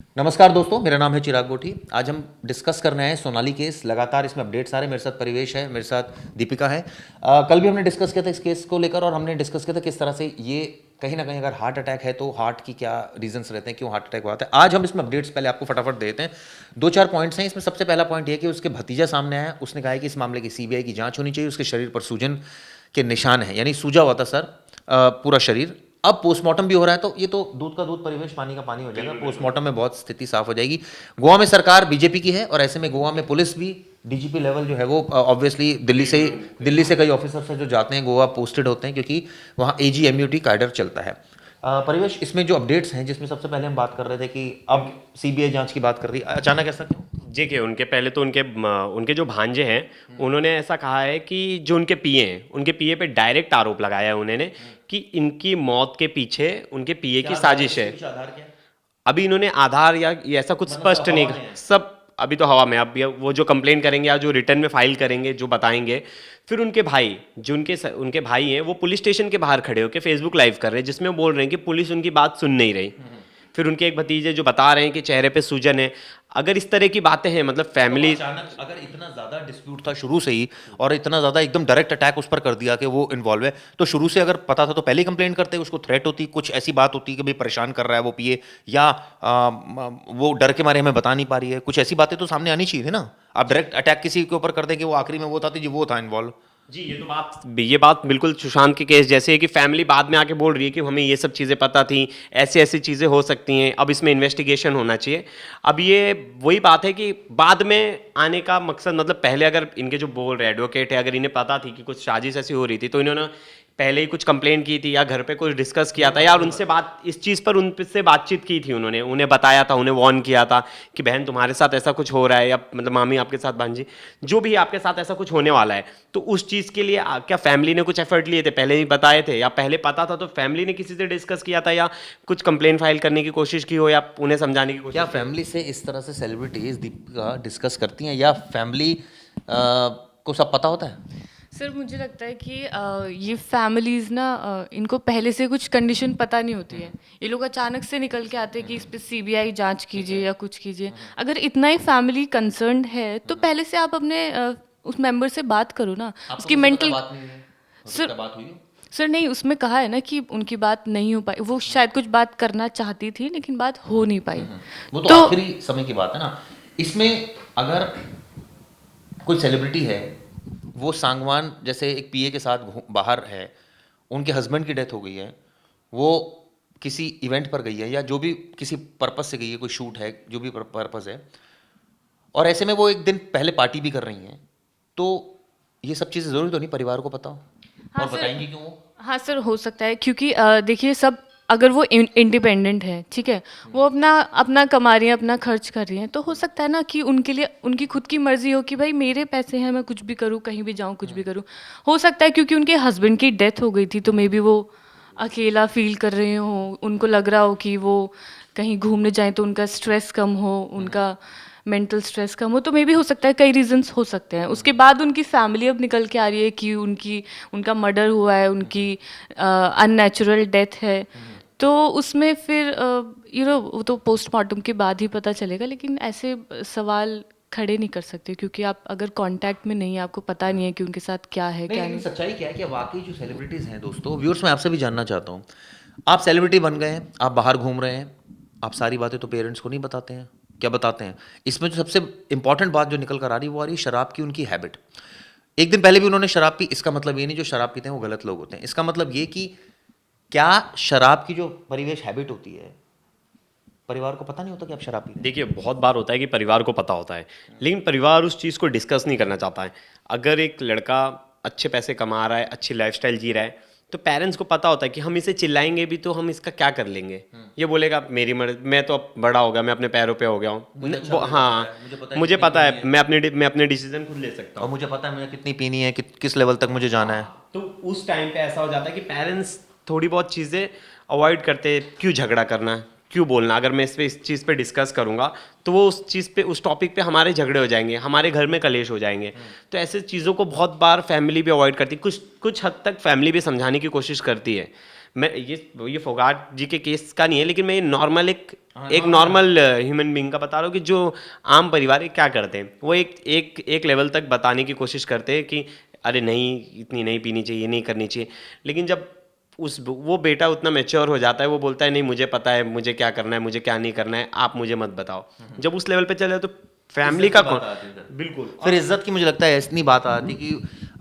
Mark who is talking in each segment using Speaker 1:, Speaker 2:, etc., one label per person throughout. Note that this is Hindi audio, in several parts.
Speaker 1: नमस्कार दोस्तों, मेरा नाम है चिराग गोठी। आज हम डिस्कस कर रहे हैं सोनाली केस। लगातार इसमें अपडेट्स आ रहे हैं। मेरे साथ परिवेश है, मेरे साथ दीपिका है। कल भी हमने डिस्कस किया था इस केस को लेकर और हमने डिस्कस किया था किस तरह से ये कहीं ना कहीं अगर हार्ट अटैक है तो हार्ट की क्या रीजंस रहते हैं, क्यों हार्ट अटैक हुआ था। आज हम इसमें अपडेट्स पहले आपको फटाफट देते हैं। दो चार पॉइंट्स हैं इसमें। सबसे पहला पॉइंट ये कि उसके भतीजा सामने आया, उसने कहा है कि इस मामले की सीबीआई की जांच होनी चाहिए। उसके शरीर पर सूजन के निशान हैं, यानी सूजा हुआ था सर, पूरा शरीर। अब पोस्टमार्टम भी हो रहा है तो ये तो दूध का दूध परिवेश पानी का पानी हो जाएगा। पोस्टमार्टम में बहुत स्थिति साफ हो जाएगी। गोवा में सरकार बीजेपी की है और ऐसे में गोवा में पुलिस भी डीजीपी लेवल जो है वो ऑब्वियसली दिल्ली से कई ऑफिसर्स हैं जो जाते हैं गोवा, पोस्टेड होते हैं क्योंकि वहाँ एजीएमयूटी कैडर चलता है। परिवेश, इसमें जो अपडेट्स हैं जिसमें सबसे पहले हम बात कर रहे थे कि अब सीबीआई जांच की बात कर रही है, अचानक ऐसा क्यों?
Speaker 2: देखिए, उनके पहले तो उनके जो भांजे हैं उन्होंने ऐसा कहा है कि जो उनके पीए हैं उनके पीए पे डायरेक्ट आरोप लगाया है उन्होंने कि इनकी मौत के पीछे उनके पीए की साजिश है।
Speaker 1: आधार क्या है?
Speaker 2: अभी इन्होंने आधार या ये ऐसा कुछ
Speaker 1: मतलब
Speaker 2: स्पष्ट
Speaker 1: सब
Speaker 2: नहीं
Speaker 1: हवा में है।
Speaker 2: सब अभी तो हवा में। अब वो जो कंप्लेन करेंगे या जो रिटर्न में फाइल करेंगे, जो बताएंगे, फिर उनके भाई जो उनके भाई हैं वो पुलिस स्टेशन के बाहर खड़े होकर फेसबुक लाइव कर रहे हैं जिसमें वो बोल रहे हैं कि पुलिस उनकी बात सुन नहीं रही। फिर उनके एक भतीजे जो बता रहे हैं कि चेहरे पे सूजन है। अगर इस तरह की बातें हैं, मतलब
Speaker 1: तो
Speaker 2: फैमिली।
Speaker 1: अचानक अगर इतना ज्यादा डिस्प्यूट था शुरू से ही और इतना ज्यादा एकदम डायरेक्ट अटैक उस पर कर दिया कि वो इन्वॉल्व है, तो शुरू से अगर पता था तो पहले ही कंप्लेंट करते, उसको थ्रेट होती, कुछ ऐसी बात होती कि भाई परेशान कर रहा है वो पिए, या वो डर के मारे हमें बता नहीं पा रही है, कुछ ऐसी बातें तो सामने आनी चाहिए थी ना। आप डायरेक्ट अटैक किसी के ऊपर कर दे कि वो आखिरी में वो था, तो जी वो था इन्वॉल्व।
Speaker 2: जी, ये बात बिल्कुल सुशांत के केस जैसे है कि फैमिली बाद में आके बोल रही है कि हमें ये सब चीज़ें पता थी, ऐसी ऐसी चीज़ें हो सकती हैं, अब इसमें इन्वेस्टिगेशन होना चाहिए। अब ये वही बात है कि बाद में आने का मकसद, मतलब पहले अगर इनके जो बोल रहे एडवोकेट है, अगर इन्हें पता थी कि कुछ साजिश ऐसी हो रही थी तो इन्होंने पहले ही कुछ कंप्लेंट की थी या घर पे कुछ डिस्कस किया था या उनसे बात इस चीज़ पर उनसे बातचीत की थी। उन्होंने उन्हें बताया था, उन्हें वार्न किया था कि बहन तुम्हारे साथ ऐसा कुछ हो रहा है, या मतलब मामी आपके साथ, भांजी जो भी आपके साथ ऐसा कुछ होने वाला है। तो उस चीज़ के लिए क्या फैमिली ने कुछ एफर्ट लिए थे, पहले ही बताए थे, या पहले पता था तो फैमिली ने किसी से डिस्कस किया था, या कुछ कंप्लेन फाइल करने की कोशिश की हो, या उन्हें समझाने की
Speaker 1: क्या
Speaker 2: कोशिश
Speaker 1: फैमिली से इस तरह से सेलिब्रिटीज दीपिका डिस्कस करती हैं या फैमिली को सब पता होता है?
Speaker 3: सर मुझे लगता है कि ये फैमिलीज़ ना इनको पहले से कुछ कंडीशन पता नहीं होती है। ये लोग अचानक से निकल के आते हैं कि इस पे सीबीआई जांच कीजिए या कुछ कीजिए। अगर इतना ही फैमिली कंसर्न्ड है तो पहले से आप अपने उस मेंबर से बात करो ना, उसकी मेंटल।
Speaker 1: बात नहीं है, हो
Speaker 3: सर
Speaker 1: सकता है बात हुई हो।
Speaker 3: सर नहीं, उसमें कहा है ना कि उनकी बात नहीं हो पाई। वो शायद कुछ बात करना चाहती थी लेकिन बात हो नहीं पाई।
Speaker 1: वो तो
Speaker 3: तो
Speaker 1: आखिरी समय की बात है ना। इसमें अगर कोई सेलिब्रिटी है, वो सांगवान जैसे एक पीए के साथ बाहर है, उनके हस्बैंड की डेथ हो गई है, वो किसी इवेंट पर गई है या जो भी किसी पर्पस से गई है, कोई शूट है, जो भी पर्पस है, और ऐसे में वो एक दिन पहले पार्टी भी कर रही हैं, तो ये सब चीज़ें ज़रूरी तो नहीं परिवार को पता हो।
Speaker 3: हाँ
Speaker 1: और
Speaker 3: सर।
Speaker 1: बताएंगी क्यों वो?
Speaker 3: हाँ सर, हो सकता है क्योंकि देखिए सब, अगर वो इंडिपेंडेंट है, ठीक है, वो अपना अपना कमा रही है, अपना खर्च कर रही हैं, तो हो सकता है ना कि उनके लिए उनकी खुद की मर्जी हो कि भाई मेरे पैसे हैं, मैं कुछ भी करूँ, कहीं भी जाऊँ, कुछ भी करूँ। हो सकता है क्योंकि उनके हस्बैंड की डेथ हो गई थी तो मे बी वो अकेला फील कर रहे हो, उनको लग रहा हो कि वो कहीं घूमने जाएं तो उनका स्ट्रेस कम हो, उनका मेंटल स्ट्रेस कम हो। तो मे बी हो सकता है, कई रीजंस हो सकते हैं। उसके बाद उनकी फैमिली अब निकल के आ रही है कि उनका मर्डर हुआ है, उनकी अननेचुरल डेथ है। तो उसमें फिर वो तो पोस्टमार्टम के बाद ही पता चलेगा, लेकिन ऐसे सवाल खड़े नहीं कर सकते क्योंकि आप अगर कांटेक्ट में नहीं है, आपको पता नहीं है कि उनके साथ क्या है
Speaker 1: नहीं,
Speaker 3: क्या
Speaker 1: लेकिन
Speaker 3: नहीं।
Speaker 1: सच्चाई क्या है कि वाकई जो सेलिब्रिटीज हैं दोस्तों, व्यूअर्स, मैं आपसे भी जानना चाहता हूँ। आप सेलिब्रिटी बन गए हैं, आप बाहर घूम रहे हैं, आप सारी बातें तो पेरेंट्स को नहीं बताते हैं। क्या बताते हैं? इसमें जो सबसे इंपॉर्टेंट बात जो निकल कर आ रही है वो आ रही है शराब की उनकी हैबिट। एक दिन पहले भी उन्होंने शराब पी। इसका मतलब ये नहीं जो शराब पीते हैं वो गलत लोग होते हैं। इसका मतलब ये कि क्या शराब की जो परिवेश हैबिट होती है, परिवार को पता नहीं होता कि आप शराब पीते हैं?
Speaker 2: देखिए, बहुत बार होता है कि परिवार को पता होता है, लेकिन परिवार उस चीज़ को डिस्कस नहीं करना चाहता है। अगर एक लड़का अच्छे पैसे कमा रहा है, अच्छी लाइफस्टाइल जी रहा है, तो पेरेंट्स को पता होता है कि हम इसे चिल्लाएंगे भी तो हम इसका क्या कर लेंगे। ये बोलेगा मेरी मर्जी, मैं तो अब बड़ा हो गया, मैं अपने पैरों पे हो गया
Speaker 1: मुझे
Speaker 2: हूँ।
Speaker 1: अच्छा
Speaker 2: वो,
Speaker 1: रिजल्ट आता
Speaker 2: हाँ,
Speaker 1: है, मुझे पता है
Speaker 2: मुझे
Speaker 1: कितनी
Speaker 2: पता
Speaker 1: पीनी
Speaker 2: है,
Speaker 1: है,
Speaker 2: मैं अपने डिसीजन खुद ले सकता
Speaker 1: और
Speaker 2: हूँ।
Speaker 1: मुझे पता है मुझे कितनी पीनी है, किस लेवल तक मुझे जाना है।
Speaker 2: तो उस टाइम पे ऐसा हो जाता है कि पेरेंट्स थोड़ी बहुत चीज़ें अवॉइड करते हैं। क्यों झगड़ा करना, क्यों बोलना, अगर मैं इस चीज़ पे डिस्कस करूँगा तो वो उस चीज़ पे, उस टॉपिक पे हमारे झगड़े हो जाएंगे, हमारे घर में कलेश हो जाएंगे। तो ऐसे चीज़ों को बहुत बार फैमिली भी अवॉइड करती है। कुछ कुछ हद तक फैमिली भी समझाने की कोशिश करती है, मैं ये फोगाट जी के केस का नहीं है, लेकिन मैं ये नॉर्मल एक नॉर्मल ह्यूमन बीइंग का बता रहा हूँ कि जो आम परिवार है क्या करते हैं, वो एक लेवल तक बताने की कोशिश करते हैं कि अरे नहीं, इतनी नहीं पीनी चाहिए, नहीं करनी चाहिए। लेकिन जब वो बेटा उतना मैच्योर हो जाता है, वो बोलता है नहीं मुझे पता है मुझे क्या करना है, मुझे क्या नहीं करना है, आप मुझे मत बताओ। जब उस लेवल पे चले जाए तो फैमिली का कौन, बिल्कुल
Speaker 1: फिर इज्जत की मुझे लगता है ऐसी बात आती कि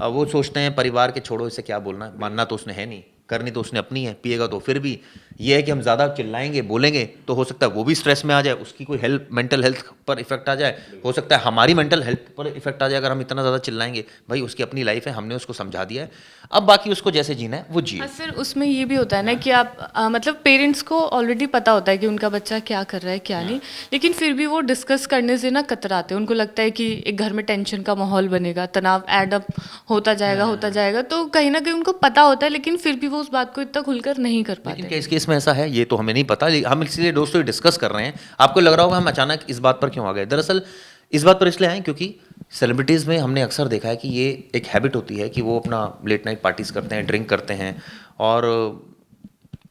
Speaker 1: वो सोचते हैं परिवार के छोड़ो, इसे क्या बोलना, मानना तो उसने है नहीं, करनी तो उसने अपनी है, पिएगा तो फिर भी ये है कि हम ज़्यादा चिल्लाएंगे बोलेंगे तो हो सकता है वो भी स्ट्रेस में आ जाए, उसकी कोई हेल्थ मेंटल हेल्थ पर इफेक्ट आ जाए, हो सकता है हमारी मेंटल हेल्थ पर इफेक्ट आ जाए अगर हम इतना ज़्यादा चिल्लाएंगे। भाई उसकी अपनी लाइफ है, हमने उसको समझा दिया है, अब बाकी उसको जैसे जीना है वो जिए।
Speaker 3: हाँ सर, उसमें ये भी होता है ना कि आप मतलब पेरेंट्स को ऑलरेडी पता होता है कि उनका बच्चा क्या कर रहा है क्या नहीं, लेकिन फिर भी वो डिस्कस करने से ना कतराते हैं। उनको लगता है कि एक घर में टेंशन का माहौल बनेगा, तनाव ऐड अप होता जाएगा, तो कहीं ना कहीं उनको पता होता है, लेकिन फिर भी वो उस बात को इतना खुलकर नहीं कर
Speaker 1: लेकिन
Speaker 3: पाते।
Speaker 1: क्या इस केस में ऐसा है ये तो हमें नहीं पता, हम इसलिए दोस्तों डिस्कस कर रहे हैं। आपको लग रहा होगा हम अचानक इस बात पर क्यों आ गए, दरअसल इस बात पर इसलिए आए क्योंकि सेलिब्रिटीज़ में हमने अक्सर देखा है कि ये एक हैबिट होती है कि वो अपना लेट नाइट पार्टीज करते हैं, ड्रिंक करते हैं, और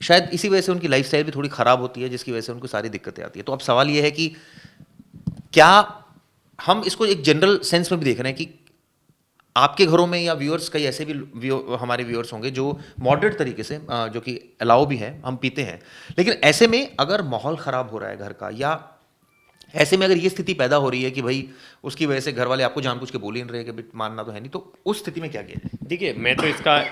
Speaker 1: शायद इसी वजह से उनकी लाइफस्टाइल भी थोड़ी ख़राब होती है, जिसकी वजह से उनको सारी दिक्कतें आती है। तो अब सवाल ये है कि क्या हम इसको एक जनरल सेंस में भी देख रहे हैं कि आपके घरों में या व्यूअर्स, कई ऐसे भी हमारे व्यूअर्स होंगे जो मॉडरेट तरीके से जो कि अलाउ भी है, हम पीते हैं, लेकिन ऐसे में अगर माहौल ख़राब हो रहा है घर का, या ऐसे में अगर ये स्थिति पैदा हो रही है कि भाई उसकी वजह से घर वाले आपको जानबूझ के बोल ही नहीं रहे कि भाई मानना तो है नहीं, तो उस स्थिति में क्या किया जाए?
Speaker 2: देखिए, मैं तो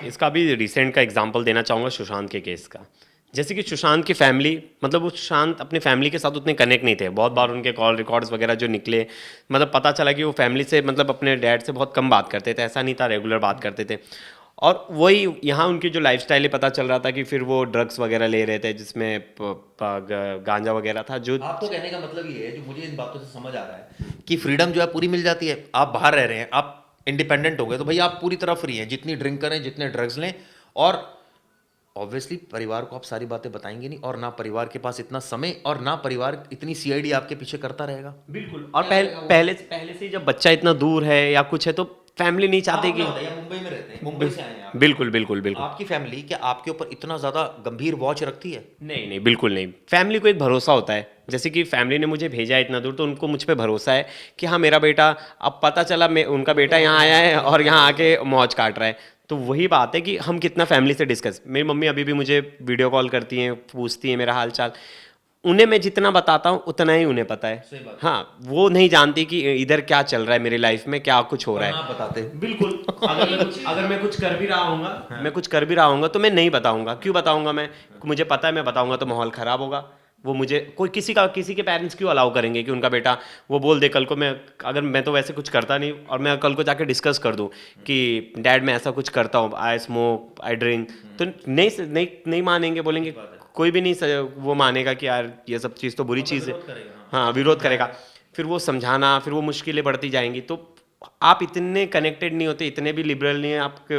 Speaker 2: इसका भी रिसेंट का एग्जांपल देना चाहूँगा सुशांत के केस का। जैसे कि सुशांत की फैमिली, मतलब वो सुशांत अपने फैमिली के साथ उतने कनेक्ट नहीं थे। बहुत बार उनके कॉल रिकॉर्ड्स वगैरह जो निकले, मतलब पता चला कि वो फैमिली से, मतलब अपने डैड से बहुत कम बात करते थे, ऐसा नहीं था, रेगुलर बात करते थे। और वही यहाँ उनकी जो लाइफस्टाइल है, पता चल रहा था कि फिर वो ड्रग्स वगैरह ले रहे थे, जिसमें गांजा वगैरह था। जो
Speaker 1: आपको कहने का मतलब ये है, जो मुझे इन बातों से समझ आ रहा है, कि फ्रीडम जो है पूरी मिल जाती है, आप बाहर रह रहे हैं, आप इंडिपेंडेंट हो गए, तो भाई आप पूरी तरह फ्री हैं, जितनी ड्रिंक करें, जितने ड्रग्स लें, और ऑब्वियसली परिवार को आप सारी बातें बताएंगे नहीं, और ना परिवार के पास इतना समय, और ना परिवार इतनी सीआईडी आपके पीछे करता रहेगा।
Speaker 2: बिल्कुल। और पहले से जब बच्चा इतना दूर है या कुछ है, तो फैमिली नहीं चाहती कि,
Speaker 1: मुंबई में रहते हैं, मुंबई से आए हैं आप,
Speaker 2: बिल्कुल बिल्कुल बिल्कुल,
Speaker 1: आपकी फैमिली क्या आपके ऊपर इतना ज़्यादा गंभीर वॉच रखती है?
Speaker 2: नहीं नहीं, बिल्कुल नहीं। फैमिली को एक भरोसा होता है, जैसे कि फैमिली ने मुझे भेजा है इतना दूर, तो उनको मुझ पे भरोसा है कि हाँ मेरा बेटा, अब पता चला मैं उनका बेटा यहाँ आया है और यहाँ आके मौज काट रहा है। तो वही बात है कि हम कितना फैमिली से डिस्कस, मेरी मम्मी अभी भी मुझे वीडियो कॉल करती हैं, पूछती हैं मेरा हाल चाल। उन्हें मैं जितना बताता हूँ उतना ही उन्हें पता है। हाँ, वो नहीं जानती कि इधर क्या चल रहा है, मेरी लाइफ में क्या कुछ हो रहा है।
Speaker 1: बताते
Speaker 2: बिल्कुल। अगर मैं कुछ कर भी रहा हूँगा, मैं कुछ कर भी रहा हूँगा, तो मैं नहीं बताऊँगा। क्यों बताऊँगा मैं? मुझे पता है मैं बताऊँगा तो माहौल ख़राब होगा। वो मुझे कोई किसी के पेरेंट्स क्यों अलाउ करेंगे कि उनका बेटा वो बोल दे कल को, मैं तो वैसे कुछ करता नहीं, और मैं कल को जाके डिस्कस कर दूं कि डैड मैं ऐसा कुछ करता हूँ, आई स्मोक, आई ड्रिंक, तो नहीं मानेंगे, बोलेंगे कोई भी नहीं वो मानेगा कि यार ये सब चीज़ तो बुरी चीज़ है। हाँ, विरोध करेगा। फिर वो समझाना, फिर वो मुश्किलें बढ़ती जाएंगी। तो आप इतने कनेक्टेड नहीं होते, इतने भी लिबरल नहीं है आपके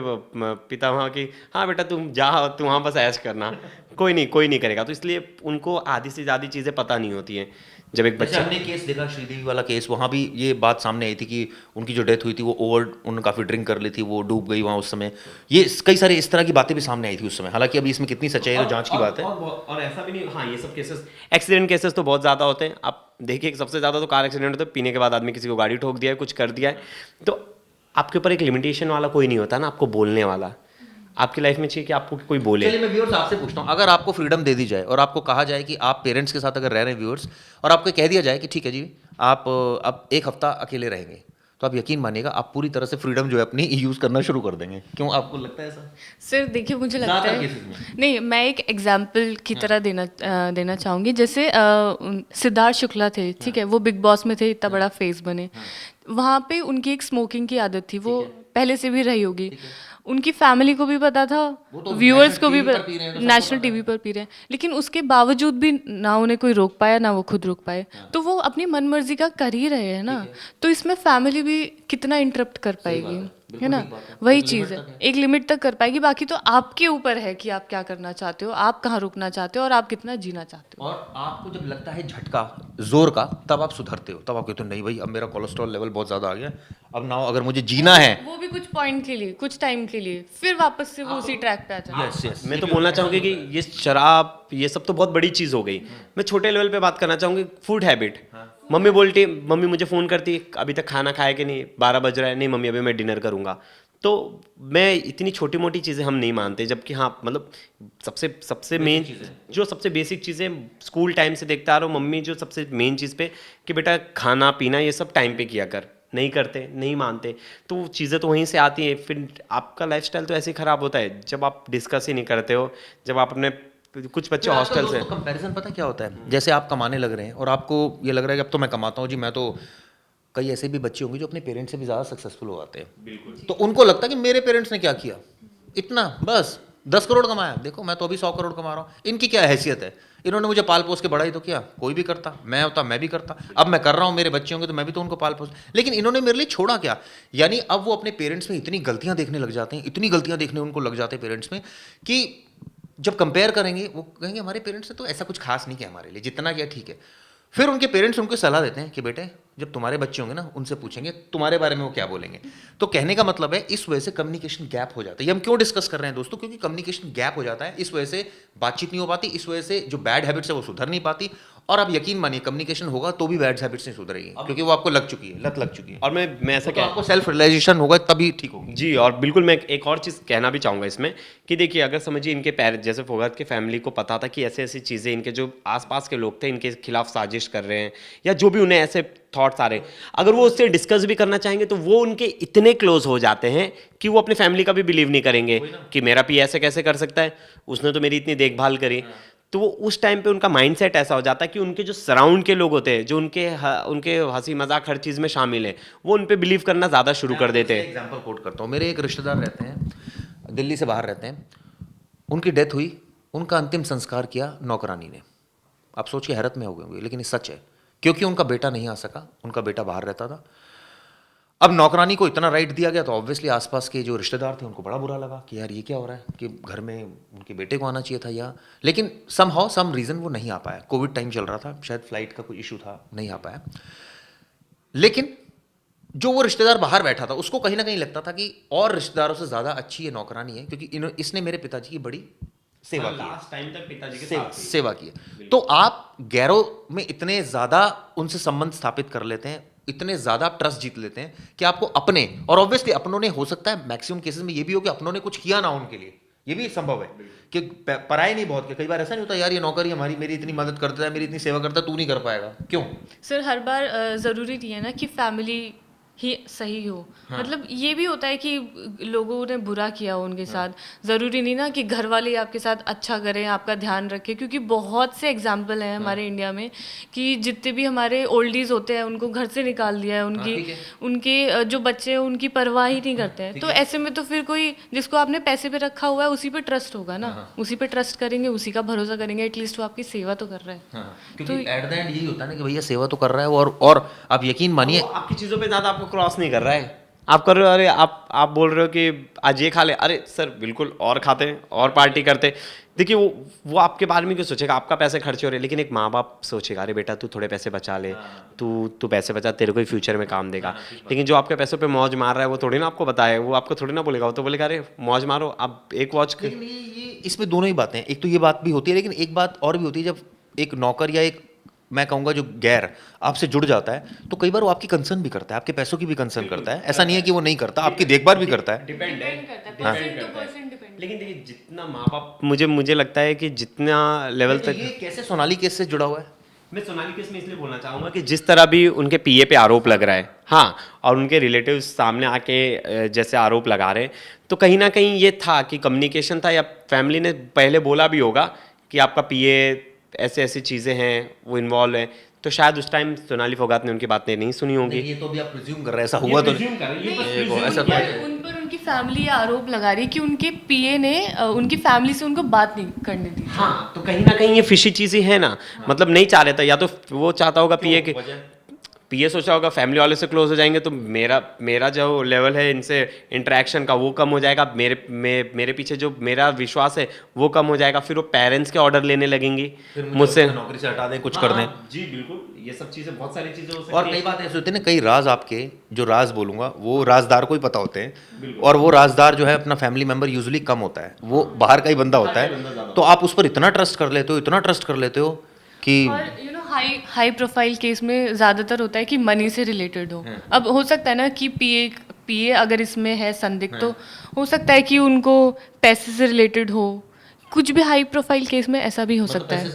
Speaker 2: पिता वहाँ की, हाँ बेटा तुम जा, तुम वहाँ बस ऐश करना, कोई नहीं करेगा। तो इसलिए उनको आधी से ज़्यादा चीज़ें पता नहीं होती हैं। जब एक बच्चा,
Speaker 1: हमने केस देखा श्रीदेवी वाला केस, वहाँ भी ये बात सामने आई थी कि उनकी जो डेथ हुई थी वो उन्होंने काफ़ी ड्रिंक कर ली थी, वो डूब गई वहाँ उस समय। ये कई सारी इस तरह की बातें भी सामने आई थी उस समय। हालांकि अभी इसमें कितनी सच्चाई है तो जांच की बात है।
Speaker 2: और ऐसा भी नहीं, हाँ ये सब केसेस, एक्सीडेंट केसेस तो बहुत ज़्यादा होते हैं। आप देखिए सबसे ज़्यादा तो कार एक्सीडेंट होता है, पीने के बाद आदमी किसी को गाड़ी ठोक दिया है, कुछ कर दिया है। तो आपके ऊपर एक लिमिटेशन वाला कोई नहीं होता ना, आपको बोलने वाला। आपकी लाइफ में चाहिए कि आपको कोई बोले।
Speaker 1: चलिए मैं व्यूअर्स आपसे पूछता हूँ, अगर आपको फ्रीडम दे दी जाए और आपको कहा जाए कि आप पेरेंट्स के साथ अगर रह रहे हैं व्यूअर्स, और आपको कह दिया जाए कि ठीक है जी आप अब एक हफ्ता अकेले रहेंगे, तो आप यकीन मानिएगा आप पूरी तरह से फ्रीडम जो है अपनी यूज़ करना शुरू कर देंगे। क्यों, आपको लगता है ऐसा?
Speaker 3: सर देखिए, मुझे लगता
Speaker 1: ज़्यादातर
Speaker 3: है,
Speaker 1: cases में।
Speaker 3: नहीं, मैं एक एग्जाम्पल की तरह देना चाहूँगी। जैसे सिद्धार्थ शुक्ला थे, ठीक है, वो बिग बॉस में थे, इतना बड़ा फेस बने। वहाँ पे उनकी एक स्मोकिंग की आदत थी, वो पहले से भी रही होगी। उनकी फैमिली को भी पता था, व्यूअर्स को भी, नेशनल टीवी पर पी रहे हैं, लेकिन उसके बावजूद भी ना उन्हें कोई रोक पाया, ना वो खुद रोक पाए। तो वो अपनी मन मर्जी का कर ही रहे हैं ना, तो इसमें फैमिली भी कितना इंटरप्ट कर पाएगी, है ना? वही चीज़ है, एक लिमिट तक कर पाएगी, बाकी तो आपके ऊपर है कि आप क्या करना चाहते हो, आप कहाँ रुकना चाहते हो, और आप कितना जीना चाहते हो।
Speaker 1: और आपको जब लगता है झटका जोर का, तब आप सुधरते हो, तब आप कहते हो नहीं भाई अब मेरा कोलेस्ट्रॉल लेवल बहुत ज़्यादा आ गया, अब नाउ अगर मुझे जीना है,
Speaker 3: वो भी कुछ पॉइंट के लिए, कुछ टाइम के लिए, फिर वापस से वो उसी ट्रैक पे आ जाता है।
Speaker 1: यस यस,
Speaker 2: मैं तो बोलना चाहूँगी कि ये शराब ये सब तो बहुत बड़ी चीज़ हो गई। मैं छोटे लेवल पे बात करना चाहूँगी, फूड हैबिट। मम्मी मुझे फ़ोन करती, अभी तक खाना खाया कि नहीं, 12 बज रहा है, नहीं मम्मी अभी मैं डिनर करूँगा। तो मैं इतनी छोटी मोटी चीज़ें हम नहीं मानते, जबकि हाँ मतलब सबसे मेन जो सबसे बेसिक चीज़ें स्कूल टाइम से देखता आ रहा हूँ, मम्मी जो सबसे मेन चीज़ पे कि बेटा खाना पीना ये सब टाइम पे किया कर, नहीं करते, नहीं मानते, तो वो चीज़ें तो वहीं से आती हैं। फिर आपका लाइफस्टाइल तो ऐसे ही ख़राब होता है जब आप डिस्कस ही नहीं करते हो, जब आप अपने कुछ बच्चे हॉस्टल से
Speaker 1: कंपैरिजन पता क्या होता है, जैसे आप कमाने लग रहे हैं और आपको ये लग रहा है कि अब तो मैं कमाता हूँ जी, मैं तो, कई ऐसे भी बच्चे होंगे जो अपने पेरेंट्स से भी ज़्यादा सक्सेसफुल हो जाते हैं, बिल्कुल, तो उनको लगता है कि मेरे पेरेंट्स ने क्या किया, इतना बस 10 करोड़ कमाया, देखो मैं तो अभी 100 करोड़ कमा रहा हूँ, इनकी क्या हैसियत है, इन्होंने मुझे पाल पोस के बड़ा ही तो किया, कोई भी करता, मैं होता मैं भी करता, अब मैं कर रहा हूँ, मेरे बच्चे होंगे तो मैं भी तो उनको पाल पोस, लेकिन इन्होंने मेरे लिए छोड़ा क्या। यानी अब वो अपने पेरेंट्स में इतनी गलतियां देखने लग जाते हैं, इतनी गलतियां देखने उनको लग जाते हैं पेरेंट्स में, कि जब कंपेयर करेंगे वो कहेंगे हमारे पेरेंट्स ने तो ऐसा कुछ खास नहीं किया हमारे लिए, जितना किया ठीक है। फिर उनके पेरेंट्स उनको सलाह देते हैं कि बेटे जब तुम्हारे बच्चे होंगे ना, उनसे पूछेंगे तुम्हारे बारे में वो क्या बोलेंगे। तो कहने का मतलब है इस वजह से कम्युनिकेशन गैप हो जाता है। ये हम क्यों डिस्कस कर रहे हैं दोस्तों, क्योंकि कम्युनिकेशन गैप हो जाता है, इस वजह से बातचीत नहीं हो पाती, इस वजह से जो बैड हैबिट्स है वो सुधर नहीं पाती। और आप यकीन मानिए कम्युनिकेशन होगा तो भी बैड हैबिट्स नहीं सुधरेगी, क्योंकि वो आपको लग चुकी है, लत लग चुकी है।
Speaker 2: और मैं ऐसा
Speaker 1: तो आपको सेल्फ रियलाइजेशन होगा तभी ठीक होगी।
Speaker 2: जी, और बिल्कुल मैं एक और चीज़ कहना भी चाहूँगा इसमें कि देखिए, अगर समझिए इनके पेरेंट्स जैसे फोगात के फैमिली को पता था कि ऐसे ऐसी चीज़ें इनके जो आसपास के लोग थे इनके खिलाफ साजिश कर रहे हैं, या जो भी उन्हें ऐसे थॉट्स आ रहे हैं, अगर वो उससे डिस्कस भी करना चाहेंगे तो वो उनके इतने क्लोज हो जाते हैं कि वो अपनी फैमिली का भी बिलीव नहीं करेंगे कि मेरा पी ऐसे कैसे कर सकता है, उसने तो मेरी इतनी देखभाल करी। तो वो उस टाइम पे उनका माइंडसेट ऐसा हो जाता है कि उनके जो सराउंड के लोग होते हैं, जो उनके हंसी मजाक हर चीज़ में शामिल है, वो उन पे बिलीव करना ज़्यादा शुरू कर देते हैं।
Speaker 1: एग्जाम्पल कोट करता हूँ, मेरे एक रिश्तेदार रहते हैं दिल्ली से बाहर रहते हैं, उनकी डेथ हुई, उनका अंतिम संस्कार किया नौकरानी ने। आप सोच के हैरत में हो गए होंगे, लेकिन ये सच है, क्योंकि उनका बेटा नहीं आ सका, उनका बेटा बाहर रहता था। अब नौकरानी को इतना राइट दिया गया तो ऑब्वियसली आसपास के जो रिश्तेदार थे उनको बड़ा बुरा लगा कि यार ये क्या हो रहा है, कि घर में उनके बेटे को आना चाहिए था, या लेकिन सम रीज़न वो नहीं आ पाया। कोविड टाइम चल रहा था, शायद फ्लाइट का कोई इशू था, नहीं आ पाया। लेकिन जो वो रिश्तेदार बाहर बैठा था उसको कहीं ना कहीं लगता था कि और रिश्तेदारों से ज़्यादा अच्छी ये नौकरानी है, क्योंकि इसने मेरे पिताजी की बड़ी सेवा की है,
Speaker 2: लास्ट टाइम तक पिताजी के
Speaker 1: सेवा,
Speaker 2: साथ थे।
Speaker 1: सेवा की है। तो आप गैरों में इतने ज़्यादा उनसे संबंध स्थापित कर लेते हैं, इतने ज़्यादा आप ट्रस्ट जीत लेते हैं कि आपको अपने, और ऑब्वियसली अपनों ने, हो सकता है मैक्सिमम केसेस में ये भी हो कि अपनों ने कुछ किया ना उनके लिए, ये भी संभव है कि पराए नहीं बहुत के। कई बार ऐसा नहीं होता यार ये नौकरी हमारी, मेरी इतनी मदद करता है, मेरी इतनी सेवा करता है, तू नहीं कर पाएगा, क्यों?
Speaker 3: सर हर बार ज़रूरी नहीं है ना कि फैमिली ही सही हो। मतलब ये भी होता है कि लोगों ने बुरा किया हो उनके साथ, ज़रूरी नहीं ना कि घर वाले ही आपके साथ अच्छा करें, आपका ध्यान रखें, क्योंकि बहुत से एग्जाम्पल हैं हमारे इंडिया में कि जितने भी हमारे ओल्डीज होते हैं उनको घर से निकाल दिया है, उनके जो बच्चे हैं उनकी परवाह ही नहीं करते हैं। तो ऐसे में तो फिर कोई जिसको आपने पैसे पे रखा हुआ है उसी पे ट्रस्ट होगा ना, उसी पे ट्रस्ट करेंगे, उसी का भरोसा करेंगे, एटलीस्ट वो आपकी सेवा तो कर रहा है।
Speaker 1: क्योंकि एट द एंड यही होता है ना कि भैया सेवा तो कर रहा है, और आप यकीन मानिए
Speaker 2: वो आपकी चीज़ों पे ज़्यादा आपको क्रॉस नहीं कर रहा है। आप कर रहे हो, अरे आप बोल रहे हो कि आज ये खा ले, अरे सर बिल्कुल, और खाते हैं और पार्टी करते। देखिए वो आपके बारे में क्यों सोचेगा, आपका पैसे खर्च हो रहे हैं, लेकिन एक माँ बाप सोचेगा अरे बेटा तू थोड़े पैसे बचा ले, तू पैसे बचा, तेरे को ही फ्यूचर में काम देगा। लेकिन जो आपके पैसों पे मौज मार रहा है वो थोड़ी ना आपको बताए, वो आपको थोड़ी ना बोलेगा, वो तो बोलेगा अरे मौज मारो, अब एक वॉच।
Speaker 1: लेकिन ये इसमें दोनों ही बातें हैं, एक तो ये बात भी होती है, लेकिन एक बात और भी होती है, जब एक नौकर या एक, मैं कहूँगा जो गैर आपसे जुड़ जाता है, तो कई बार वो आपकी कंसर्न भी करता है, आपके पैसों की भी कंसर्न करता है। ऐसा नहीं है कि वो नहीं करता, आपकी देखभाल भी करता है।
Speaker 2: डिपेंड है,
Speaker 3: पर्सन टू पर्सन डिपेंड।
Speaker 2: लेकिन देखिए जितना माँ बाप, मुझे लगता है कि जितना लेवल तक।
Speaker 1: ये कैसे सोनाली केस से जुड़ा हुआ है?
Speaker 2: मैं सोनाली केस में इसलिए बोलना चाहूँगा कि जिस तरह भी उनके पीए पे आरोप लग रहा है, हाँ, और उनके रिलेटिव्स सामने आके जैसे आरोप लगा रहे हैं, तो कहीं ना कहीं ये था कि कम्युनिकेशन था, या फैमिली ने पहले बोला भी होगा कि आपका पीए ऐसे ऐसी चीज़ें हैं, वो इन्वॉल्व है, तो शायद उस टाइम सोनाली फोगात ने उनकी बातें नहीं सुनी होंगी।
Speaker 1: ये तो भी आप प्रिज्यूम कर रहे हैं, ऐसा हुआ तो ऐसा तो
Speaker 3: उन पर उनकी फैमिली आरोप लगा रही है कि उनके पीए ने उनकी फैमिली से उनको बात नहीं करने दी।
Speaker 2: हाँ, तो कहीं ना कहीं ये फिशी चीज़ ही है ना, मतलब नहीं चाह रहा था, या तो वो चाहता होगा पीए सोचा होगा फैमिली वालों से क्लोज हो जाएंगे तो मेरा जो लेवल है इनसे इंटरेक्शन का वो कम हो जाएगा, मेरे पीछे जो मेरा विश्वास है वो कम हो जाएगा, फिर वो पेरेंट्स के ऑर्डर लेने लगेंगी मुझसे,
Speaker 1: नौकरी से हटा दें, कुछ कर दें।
Speaker 2: जी बिल्कुल, ये सब चीज़ें, बहुत सारी चीज़ें हो सकती
Speaker 1: और कई बात ऐसे होती है ना, कई राज आपके, जो राज बोलूंगा वो राजदार को ही पता होते हैं, और वो राजदार जो है अपना फैमिली मेंबर यूजुअली कम होता है, वो बाहर का ही बंदा होता है, तो आप उस पर इतना ट्रस्ट कर लेते हो, इतना ट्रस्ट कर लेते हो कि
Speaker 3: और you know high profile case में ज़्यादातर होता है कि मनी से रिलेटेड हो। अब हो सकता है ना कि पीए अगर इसमें है संदिग्ध, तो हो सकता है कि उनको पैसे से रिलेटेड हो। कुछ भी हाई प्रोफाइल केस में ऐसा भी हो सकता है।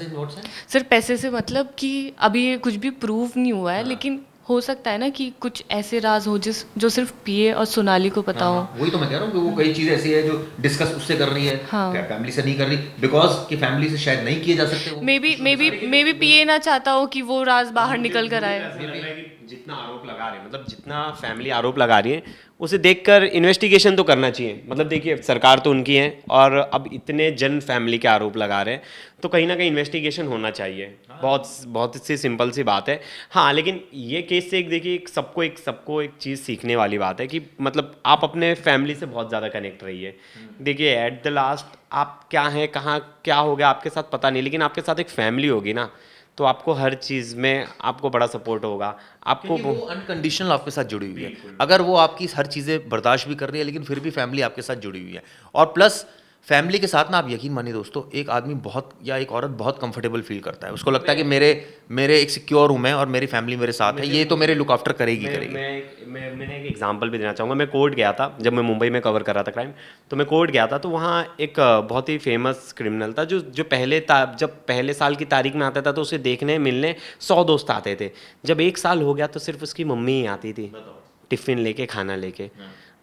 Speaker 3: सर पैसे से मतलब कि अभी ये कुछ भी प्रूव नहीं हुआ है, लेकिन हो सकता है ना कि कुछ ऐसे राज हो जो सिर्फ पीए और सोनाली को पता हो।
Speaker 1: वही तो मैं कह रहा हूँ कि वो कई चीज़ ऐसी है जो डिस्कस उससे कर रही है, क्या फैमिली से नहीं कर रही, बिकॉज कि फैमिली से शायद नहीं किए जा सकते वो।
Speaker 3: मे बी पीए ना चाहता हो कि वो राज बाहर निकल कर आए।
Speaker 2: ऐसा लग रहा है कि जितना आरोप लगा रहे हैं, मतलब जितना फैमिली आरोप लगा रही है उसे देखकर इन्वेस्टिगेशन तो करना चाहिए। मतलब देखिए सरकार तो उनकी है और अब इतने जन फैमिली के आरोप लगा रहे हैं तो कहीं ना कहीं इन्वेस्टिगेशन होना चाहिए। बहुत बहुत सी सिंपल सी बात है। हाँ, लेकिन ये केस से एक देखिए सबको एक चीज़ सीखने वाली बात है कि मतलब आप अपने फैमिली से बहुत ज़्यादा कनेक्ट रहिए। देखिए एट द लास्ट आप क्या हैं, कहाँ क्या हो गया आपके साथ पता नहीं, लेकिन आपके साथ एक फैमिली होगी ना, तो आपको हर चीज़ में आपको बड़ा सपोर्ट होगा। आपको
Speaker 1: वो अनकंडीशनल आपके साथ जुड़ी हुई है। अगर वो आपकी हर चीज़ें बर्दाश्त भी कर रही है, लेकिन फिर भी फैमिली आपके साथ जुड़ी हुई है। और प्लस फैमिली के साथ ना, आप यकीन मानिए दोस्तों, एक आदमी बहुत या एक औरत बहुत कंफर्टेबल फील करता है। उसको लगता है कि मेरे एक सिक्योर हूँ मैं और मेरी फैमिली मेरे साथ है, ये तो मेरे लुक आफ्टर करेगी।
Speaker 2: मैंने एक एग्जांपल भी देना चाहूँगा। मैं कोर्ट गया था जब मैं मुंबई में कवर कर रहा था क्राइम, तो मैं कोर्ट गया था तो वहाँ एक बहुत ही फेमस क्रिमिनल था जो जब पहले साल की तारीख में आता था तो उसे देखने मिलने 100 दोस्त आते थे। जब 1 साल हो गया तो सिर्फ उसकी मम्मी ही आती थी टिफ़िन लेके, खाना लेके।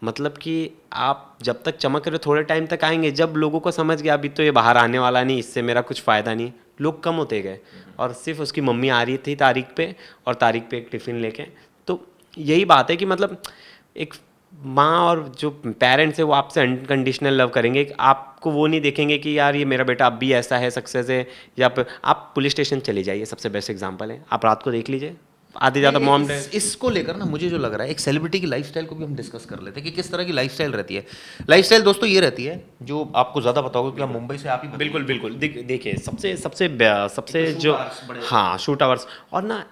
Speaker 2: मतलब कि आप जब तक चमक रहे थोड़े टाइम तक आएंगे, जब लोगों को समझ गया अभी तो ये बाहर आने वाला नहीं, इससे मेरा कुछ फ़ायदा नहीं, लोग कम होते गए और सिर्फ उसकी मम्मी आ रही थी तारीख पे और तारीख पे एक टिफ़िन लेके। तो यही बात है कि मतलब एक माँ और जो पेरेंट्स है वो आपसे अनकंडीशनल लव करेंगे। आपको वो नहीं देखेंगे कि यार ये मेरा बेटा अब भी ऐसा है, सक्सेस है, या आप पुलिस स्टेशन चले जाइए, सबसे बेस्ट एग्जाम्पल है। आप रात को देख लीजिए, आधी ज़्यादा मॉम
Speaker 1: इसको लेकर ना मुझे जो लग रहा है, एक सेलिब्रिटी की लाइफस्टाइल को भी हम डिस्कस कर लेते हैं कि किस तरह की लाइफस्टाइल रहती है। लाइफस्टाइल दोस्तों ये रहती है, जो आपको ज़्यादा पता होगा कि आप मुंबई से आप ही
Speaker 2: बिल्कुल देखिए सबसे जो, हाँ, शूट आवर्स, और ना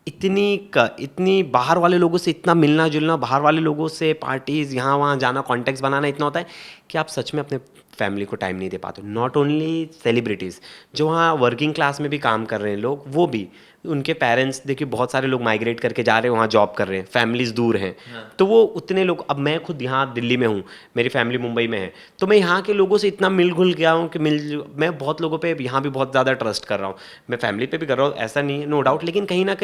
Speaker 2: इतनी बाहर वाले लोगों से इतना मिलना जुलना, बाहर वाले लोगों से पार्टीज यहाँ वहाँ जाना, कॉन्टेक्ट्स बनाना इतना होता है कि आप सच में अपने फैमिली को टाइम नहीं दे पाते। नॉट ओनली सेलिब्रिटीज़, जो वहाँ वर्किंग क्लास में भी काम कर रहे हैं लोग, वो भी उनके पेरेंट्स, देखिए बहुत सारे लोग माइग्रेट करके जा रहे हैं, वहाँ जॉब कर रहे हैं, फैमिलीज दूर हैं। तो वो उतने लोग, अब मैं खुद यहाँ दिल्ली में हूँ, मेरी फैमिली मुंबई में है, तो मैं यहाँ के लोगों से इतना मिल घुल गया हूँ कि मैं बहुत लोगों पे यहाँ भी बहुत ज़्यादा ट्रस्ट कर रहा हूँ। मैं फैमिली पे भी कर रहा हूँ, ऐसा नहीं है, नो डाउट, लेकिन कहीं ना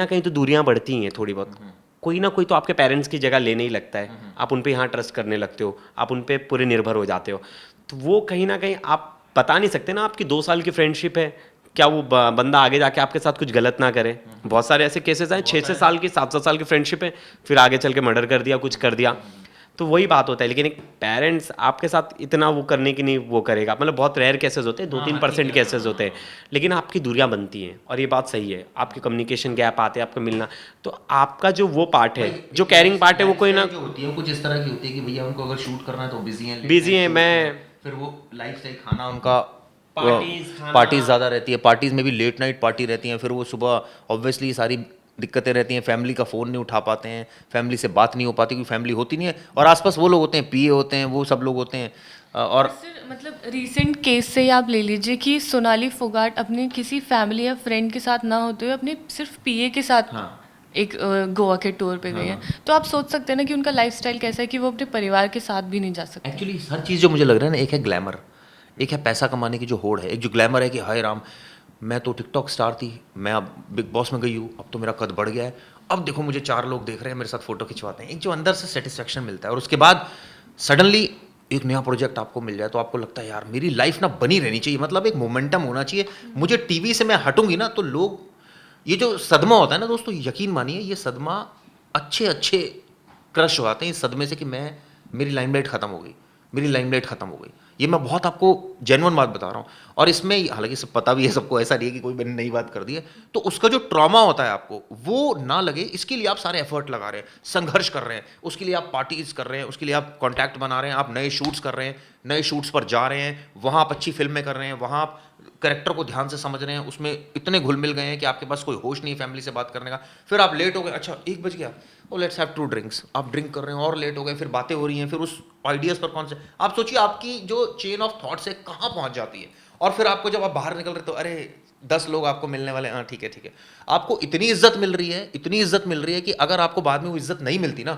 Speaker 2: कहीं तो दूरियाँ बढ़ती हैं थोड़ी बहुत। कोई ना कोई तो आपके पेरेंट्स की जगह लेने ही लगता है, आप उन पे यहाँ ट्रस्ट करने लगते हो, आप उन पे पूरे निर्भर हो जाते हो। तो वो कहीं ना कहीं आप बता नहीं सकते ना, आपकी 2 साल की फ्रेंडशिप है, क्या वो बंदा आगे जाके आपके साथ कुछ गलत ना करे। बहुत सारे ऐसे केसेस हैं, 6-6 साल की 7-7 साल की फ्रेंडशिप है, फिर आगे चल के मर्डर कर दिया, कुछ कर दिया। तो वही बात होता है। लेकिन एक पेरेंट्स आपके साथ इतना वो करने की नहीं वो करेगा, मतलब बहुत रेयर केसेस होते हैं, 2-3% केसेस होते हैं, लेकिन आपकी दूरियां बनती हैं और ये बात सही है। आपके कम्युनिकेशन गैप आते हैं, आपको मिलना, तो आपका जो वो पार्ट है, जो कैरिंग पार्ट है, वो कोई ना
Speaker 1: जो होती है कुछ इस तरह की होती है कि भैया उनको अगर शूट करना है तो
Speaker 2: बिजी हैं। मैं
Speaker 1: फिर वो लाइफस्टाइल, खाना उनका पार्टीज ज़्यादा रहती है, पार्टीज में भी लेट नाइट पार्टी रहती हैं, फिर वो सुबह ऑब्वियसली सारी दिक्कतें रहती हैं, फैमिली का फ़ोन नहीं उठा पाते हैं, फैमिली से बात नहीं हो पाती क्योंकि फैमिली होती नहीं है, और आसपास वो लोग होते हैं, पीए होते हैं, वो सब लोग होते हैं। और
Speaker 3: सर मतलब रीसेंट केस से ही आप ले लीजिए कि सोनाली फोगाट अपने किसी फैमिली या फ्रेंड के साथ ना होते हुए अपने सिर्फ पीए के साथ एक गोवा के टूर पे गए हैं। तो आप सोच सकते हैं ना कि उनका लाइफस्टाइल कैसा है कि वो अपने परिवार के साथ भी नहीं जा सकते।
Speaker 1: एक्चुअली हर चीज़ जो मुझे लग रहा है ना, एक है ग्लैमर, एक है पैसा कमाने की जो होड़ है, एक जो ग्लैमर है कि हाय राम, मैं तो टिकटॉक स्टार थी, मैं अब बिग बॉस में गई हूँ, अब तो मेरा कद बढ़ गया है, अब देखो मुझे 4 लोग देख रहे हैं, मेरे साथ फोटो खिंचवाते हैं, एक जो अंदर से सेटिस्फेक्शन मिलता है। और उसके बाद सडनली एक नया प्रोजेक्ट आपको मिल जाए तो आपको लगता है यार मेरी लाइफ ना बनी रहनी चाहिए, मतलब एक मोमेंटम होना चाहिए, मुझे टीवी से मैं हटूंगी ना तो लोग, ये जो सदमा होता है ना दोस्तों, यकीन मानिए ये सदमा अच्छे क्रश हो आते हैं इस सदमे से कि मेरी लाइमलाइट खत्म हो गई, मेरी लाइमलाइट खत्म हो गई। ये मैं बहुत आपको जेन्युइन बात बता रहा हूँ। और इसमें हालांकि सब पता भी है सबको, ऐसा नहीं है कि कोई मैंने नई बात कर दी है। तो उसका जो ट्रॉमा होता है आपको वो ना लगे, इसके लिए आप सारे एफर्ट लगा रहे हैं, संघर्ष कर रहे हैं, उसके लिए आप पार्टीज कर रहे हैं, उसके लिए आप कॉन्टैक्ट बना रहे हैं, आप नए शूट्स कर रहे हैं, नए शूट्स पर जा रहे हैं, वहाँ आप अच्छी फिल्में कर रहे हैं, वहाँ आप करेक्टर को ध्यान से समझ रहे हैं, उसमें इतने घुल मिल गए हैं कि आपके पास कोई होश नहीं है फैमिली से बात करने का। फिर आप लेट हो गए, अच्छा 1 बज गया, ओ लेट्स हैव 2 ड्रिंक्स, आप ड्रिंक कर रहे हैं और लेट हो गए, फिर बातें हो रही हैं, फिर उस आइडियाज़ पर कौन से, आप सोचिए आपकी जो चेन ऑफ थॉट्स है कहाँ पहुँच जाती है। और फिर आपको जब आप बाहर निकल रहे तो अरे 10 लोग आपको मिलने वाले, हाँ ठीक है, आपको इतनी इज्जत मिल रही है, इतनी इज्जत मिल रही है कि अगर आपको बाद में वो इज्जत नहीं मिलती ना,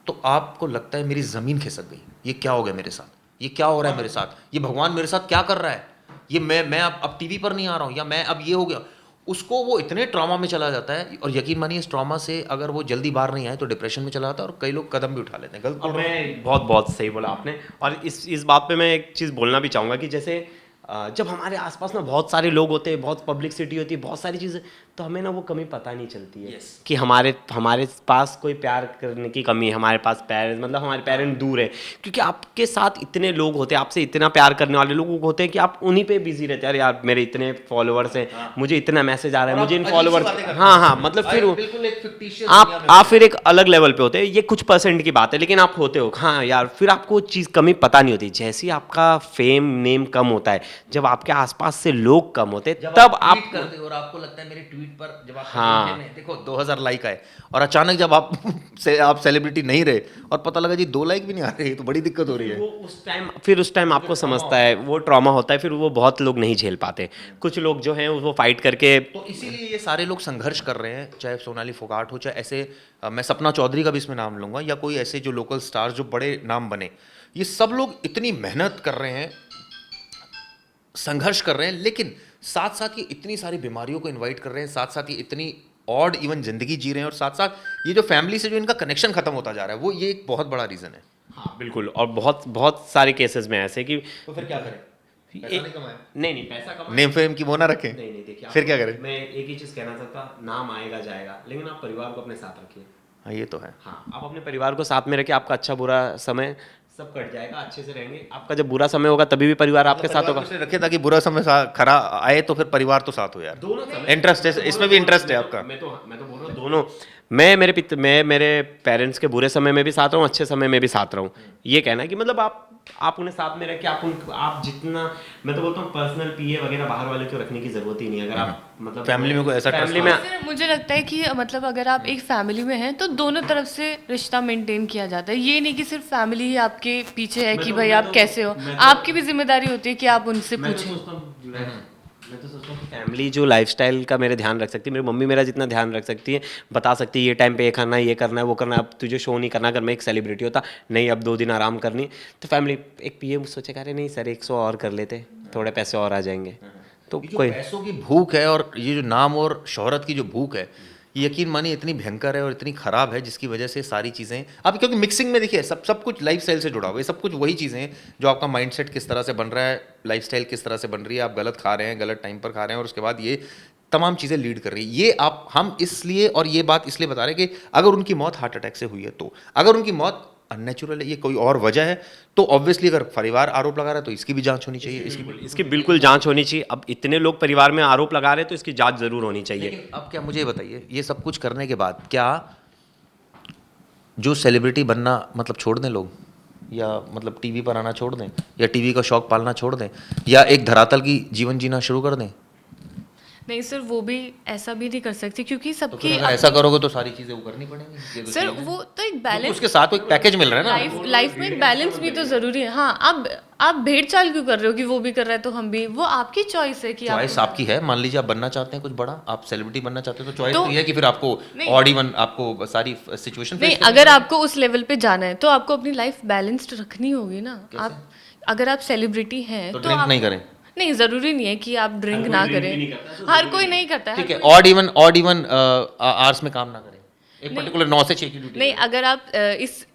Speaker 1: तो आपको लगता है मेरी ज़मीन खिसक गई, ये क्या हो गया मेरे साथ, ये क्या हो रहा है मेरे साथ, ये भगवान मेरे साथ क्या कर रहा है, ये मैं अब टीवी पर नहीं आ रहा हूँ, या मैं अब ये हो गया। उसको वो इतने ट्रॉमा में चला जाता है, और यकीन मानिए इस ट्रॉमा से अगर वो जल्दी बाहर नहीं आए तो डिप्रेशन में चला जाता है, और कई लोग कदम भी उठा लेते हैं। गलत
Speaker 2: और मैं बहुत सही बोला आपने। और इस बात पे मैं एक चीज़ बोलना भी चाहूँगा कि जैसे जब हमारे आसपास ना बहुत सारे लोग होते हैं, बहुत पब्लिसिटी होती है, बहुत सारी चीज़ें, तो हमें ना वो कमी पता नहीं चलती है कि हमारे पास कोई प्यार करने की कमी है, हमारे पास पेरेंट्स, मतलब हमारे पेरेंट्स दूर है, क्योंकि आपके साथ इतने लोग होते हैं, आपसे इतना प्यार करने वाले लोग होते हैं कि आप उन्हीं पे बिजी रहते हैं। अरे यार मेरे इतने फॉलोअर्स हैं, मुझे इतना मैसेज आ रहा है, मुझे इन फॉलोअर्स, हाँ मतलब फिर आप फिर एक अलग लेवल पे होते हैं। ये कुछ परसेंट की बात है, लेकिन आप होते हो, हाँ यार, फिर आपको चीज़ कमी पता नहीं होती। जैसे ही आपका फेम नेम कम होता है, जब आपके आसपास से लोग कम होते हैं, तब आप
Speaker 1: करते हो और आपको लगता है मेरे ट्वीट पर जब आप
Speaker 2: हाँ।
Speaker 1: देखो 2000 लाइक आए, और अचानक जब आप आप सेलिब्रिटी नहीं रहे और पता लगा जी 2 लाइक भी नहीं आ रहे, तो बड़ी दिक्कत हो रही है।
Speaker 2: वो उस टाइम आपको समझता है, वो ट्रॉमा होता है, फिर वो बहुत लोग नहीं झेल पाते। कुछ लोग जो हैं वो फाइट करके,
Speaker 1: तो इसीलिए ये सारे लोग संघर्ष कर रहे हैं, चाहे सोनाली फोगाट हो, चाहे ऐसे मैं सपना चौधरी का भी इसमें नाम लूंगा, या कोई ऐसे जो लोकल स्टार जो बड़े नाम बने, ये सब लोग इतनी मेहनत कर रहे हैं, संघर्ष कर रहे हैं, लेकिन साथ साथ ये इतनी सारी बीमारियों को इनवाइट कर रहे हैं, साथ साथ ये इतनी ऑड इवन जिंदगी जी रहे हैं, और साथ साथ ये जो फैमिली से जो इनका कनेक्शन खत्म होता जा रहा है, वो ये एक बहुत बड़ा रीजन है।
Speaker 2: हाँ बिल्कुल। और बहुत बहुत सारे केसेस में ऐसे कि
Speaker 1: तो फिर क्या करें?
Speaker 2: नहीं पैसा कमाएं,
Speaker 1: नेम फेम की वो ना रखें,
Speaker 2: नहीं देखिए,
Speaker 1: फिर क्या करें?
Speaker 2: मैं एक ही चीज़ कहना चाहता, नाम आएगा जाएगा, लेकिन आप परिवार को अपने साथ रखिए।
Speaker 1: हाँ ये तो है।
Speaker 2: हाँ, आप अपने परिवार को साथ में रखिए, आपका अच्छा बुरा समय सब कट जाएगा, अच्छे से रहेंगे। आपका जब बुरा समय होगा तभी भी परिवार आपके साथ होगा।
Speaker 1: रखे ताकि बुरा समय खरा आए तो फिर परिवार तो साथ हो यार।
Speaker 2: दोनों समय
Speaker 1: इंटरेस्ट है इसमें भी, इंटरेस्ट है आपका।
Speaker 2: मैं तो बोल रहा हूँ दोनों। मैं मेरे पेरेंट्स के बुरे समय में भी साथ रहूँ, अच्छे समय में भी साथ रहूँ। ये कहना है कि मतलब आप उन्हें साथ में रख के आप जितना, मैं तो बोलता हूँ पर्सनल पीए वगैरह बाहर वाले को रखने की जरूरत ही नहीं है। अगर आप मतलब
Speaker 1: फैमिली में कोई ऐसा
Speaker 2: फैमिली में
Speaker 3: सर, मुझे लगता है कि मतलब अगर आप एक फैमिली में हैं तो दोनों तरफ से रिश्ता मेंटेन किया जाता है। ये नहीं कि सिर्फ फैमिली ही आपके पीछे है कि भाई आप कैसे हो, आपकी भी जिम्मेदारी होती है कि आप उनसे पूछें।
Speaker 2: मैं तो सोचता हूँ कि फैमिली जो लाइफस्टाइल का मेरे ध्यान रख सकती है, मेरी मम्मी मेरा जितना ध्यान रख सकती है, बता सकती है ये टाइम पे ये करना है, ये करना है, वो करना है, अब तुझे शो नहीं करना। अगर मैं एक सेलिब्रिटी होता, नहीं अब 2 दिन आराम करनी, तो फैमिली एक पीए सोचेगा अरे नहीं सर 100 और कर लेते, थोड़े पैसे और आ जाएंगे। तो कोई
Speaker 1: पैसों की भूख है, और ये जो नाम और शोहरत की जो भूख है, ये यकीन मानिए इतनी भयंकर है और इतनी खराब है, जिसकी वजह से सारी चीज़ें अब, क्योंकि मिक्सिंग में देखिए सब कुछ लाइफस्टाइल से जुड़ा हुआ है, सब कुछ वही चीज़ें हैं जो आपका माइंडसेट किस तरह से बन रहा है, लाइफस्टाइल किस तरह से बन रही है, आप गलत खा रहे हैं, गलत टाइम पर खा रहे हैं, और उसके बाद ये तमाम चीज़ें लीड कर रही है। ये हम इसलिए, और ये बात इसलिए बता रहे हैं कि अगर उनकी मौत हार्ट अटैक से हुई है, तो अगर उनकी मौत अननेचुरल है, ये कोई और वजह है, तो ऑब्वियसली अगर परिवार आरोप लगा रहा है तो इसकी भी जांच होनी चाहिए।
Speaker 2: इसकी बिल्कुल जांच होनी चाहिए। अब इतने लोग परिवार में आरोप लगा रहे हैं तो इसकी जांच जरूर होनी चाहिए।
Speaker 1: अब क्या, मुझे बताइए, ये सब कुछ करने के बाद क्या जो सेलिब्रिटी बनना मतलब छोड़ दें लोग, या मतलब टीवी पर आना छोड़ दें, या टीवी का शौक पालना छोड़ दें, या एक धरातल की जीवन जीना शुरू कर दें?
Speaker 3: नहीं सर, वो भी ऐसा भी नहीं कर सकती, क्योंकि
Speaker 1: तो
Speaker 3: सबकी
Speaker 1: फिर अगर ऐसा करोगे तो सारी चीजें वो करनी पड़ेंगी। ये तो
Speaker 3: सर
Speaker 1: चीज़ है।
Speaker 3: वो तो एक
Speaker 1: तो
Speaker 3: बैलेंस,
Speaker 1: उसके साथ एक पैकेज मिल रहा है ना।
Speaker 3: लाइफ में एक बैलेंस भी तो जरूरी है। हाँ, आप भेड़ चाल क्यों कर रहे हो कि वो भी कर रहा है तो हम भी, वो आपकी चॉइस है कि आप
Speaker 1: चॉइस आपकी है। मान लीजिए आप बनना चाहते हैं कुछ बड़ा, आप सेलिब्रिटी बनना चाहते हैं, तो चॉइस
Speaker 3: तो-
Speaker 1: तो ये है कि फिर आपको ऑड इवन आपको सारी सिचुएशन
Speaker 3: नहीं, अगर आपको उस लेवल पे जाना है तो आपको अपनी लाइफ बैलेंस्ड रखनी होगी ना। आप अगर आप सेलिब्रिटी हैं
Speaker 1: तो
Speaker 3: तो
Speaker 1: ड्रिंक
Speaker 3: आप
Speaker 1: नहीं करें।
Speaker 3: नहीं, जरूरी नहीं है कि आप ड्रिंक ना करें, हर कोई नहीं करता है।
Speaker 1: ठीक है, ऑड इवन आवर्स में काम ना करें, एक पर्टिकुलर 9 से 6 की ड्यूटी।
Speaker 3: नहीं, अगर आप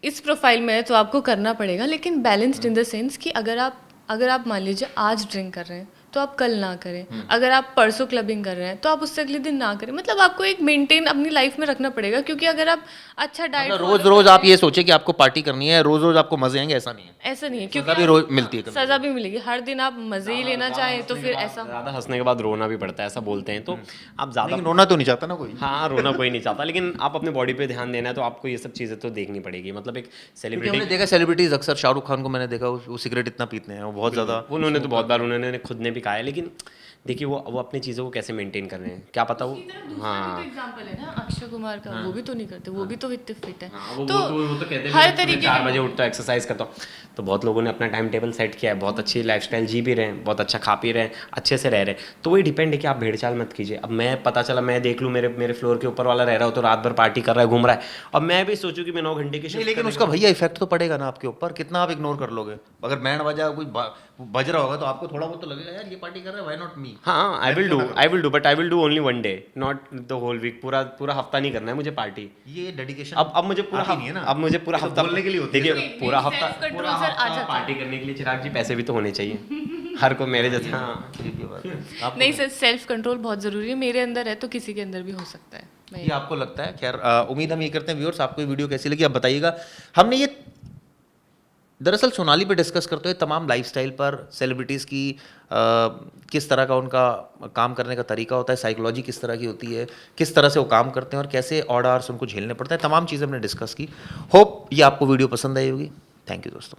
Speaker 3: इस प्रोफाइल में है तो आपको करना पड़ेगा, लेकिन बैलेंस्ड इन द सेंस कि अगर आप मान लीजिए आज ड्रिंक कर रहे हैं तो आप कल ना करें, अगर आप परसों क्लबिंग कर रहे हैं तो आप उससे अगले दिन ना करें। मतलब आपको एक मेंटेन अपनी लाइफ में रखना पड़ेगा, क्योंकि अगर आप अच्छा डाइट
Speaker 1: मतलब रोज रोज आप ये सोचे कि आपको पार्टी करनी है, रोज रोज आपको मजे आएंगे, ऐसा नहीं है।
Speaker 3: ऐसा नहीं है,
Speaker 1: सजा
Speaker 3: क्योंकि
Speaker 1: भी रोज मिलती है कभी।
Speaker 3: सजा भी मिलेगी। हर दिन आप मजे ही लेना चाहें तो फिर ऐसा
Speaker 2: ज़्यादा हंसने के बाद रोना भी पड़ता है, ऐसा बोलते हैं। तो आप ज़्यादा
Speaker 1: लेकिन रोना तो नहीं चाहता ना कोई।
Speaker 2: हाँ, रोना कोई नहीं चाहता, लेकिन आप अपने बॉडी पे ध्यान देना है तो आपको ये सब चीज़ें तो देखनी पड़ेगी। मतलब एक
Speaker 1: क्योंकि
Speaker 2: सेलिब्रिटी
Speaker 1: हमने देखा सेलिब्रिटीज अक्सर, शाहरुख खान को मैंने देखा वो सिगरेट इतना पीते हैं, वो बहुत ज्यादा।
Speaker 2: उन्होंने तो बहुत बार उन्होंने खुद ने भी कहा है, लेकिन देखिए वो अपनी चीज़ों को कैसे मेंटेन कर रहे हैं, क्या पता वो। हाँ,
Speaker 3: एग्जांपल है ना अक्षय कुमार का, वो भी तो नहीं करते, वो भी तो इतने फिट है।
Speaker 2: वो
Speaker 3: तो
Speaker 2: कहते हैं
Speaker 3: हर
Speaker 2: मैं
Speaker 3: तरीके
Speaker 2: 4 बजे उठता हूँ, एक्सरसाइज करता हूँ। तो बहुत लोगों ने अपना टाइम टेबल सेट किया है, बहुत अच्छी लाइफस्टाइल जी भी रहे हैं, बहुत अच्छा खा पी रहे हैं, अच्छे से रह रहे हैं। तो वही डिपेंड है कि आप भेड़ चाल मत कीजिए। अब मैं पता चला मैं देख लूँ मेरे फ्लोर के ऊपर वाला रह रहा हो तो रात भर पार्टी कर रहा है, घूम रहा है, अब मैं भी सोचूं कि मैं 9 घंटे की
Speaker 1: नहीं,
Speaker 2: शिफ्ट
Speaker 1: लेकिन उसका भैया इफेक्ट तो पड़ेगा ना आपके ऊपर, कितना आप इग्नोर कर लोगे। अगर बैंड बजा कोई बज रहा होगा तो आपको थोड़ा बहुत तो लगेगा यार ये पार्टी कर रहा है, व्हाई नॉट मी।
Speaker 2: हाँ, I will do but I will do only one day, not the whole week. पूरा हफ्ता नहीं करना है मुझे पार्टी।
Speaker 1: ये डेडिकेशन
Speaker 2: अब मुझे पूरा
Speaker 1: नहीं है ना,
Speaker 2: अब मुझे पूरा
Speaker 1: ये तो
Speaker 2: हफ्ता
Speaker 1: बोलने के लिए होती है।
Speaker 2: देखिए पूरा हफ्ता
Speaker 3: कंट्रोल सर आ जाता है।
Speaker 2: पार्टी करने के लिए चिराग जी पैसे भी तो होने चाहिए हर को मेरे जैसा। हाँ,
Speaker 1: ठीक है बात। आप
Speaker 3: नहीं सर, सेल्फ कंट्रोल बहुत जरूरी है। मेरे अंदर है तो किसी के अंदर भी हो सकता है। मैं
Speaker 1: ये आपको लगता है। खैर उम्मीद हम ये करते हैं व्यूअर्स आपको ये वीडियो कैसी लगी आप बताइएगा। हमने ये दरअसल सोनाली पे डिस्कस करते हुए तमाम लाइफस्टाइल पर, सेलिब्रिटीज़ की किस तरह का उनका काम करने का तरीका होता है, साइकोलॉजी किस तरह की होती है, किस तरह से वो काम करते हैं और कैसे ऑड आवर्स उनको झेलने पड़ते हैं, तमाम चीज़ें हमने डिस्कस की। होप ये आपको वीडियो पसंद आई होगी। थैंक यू दोस्तों।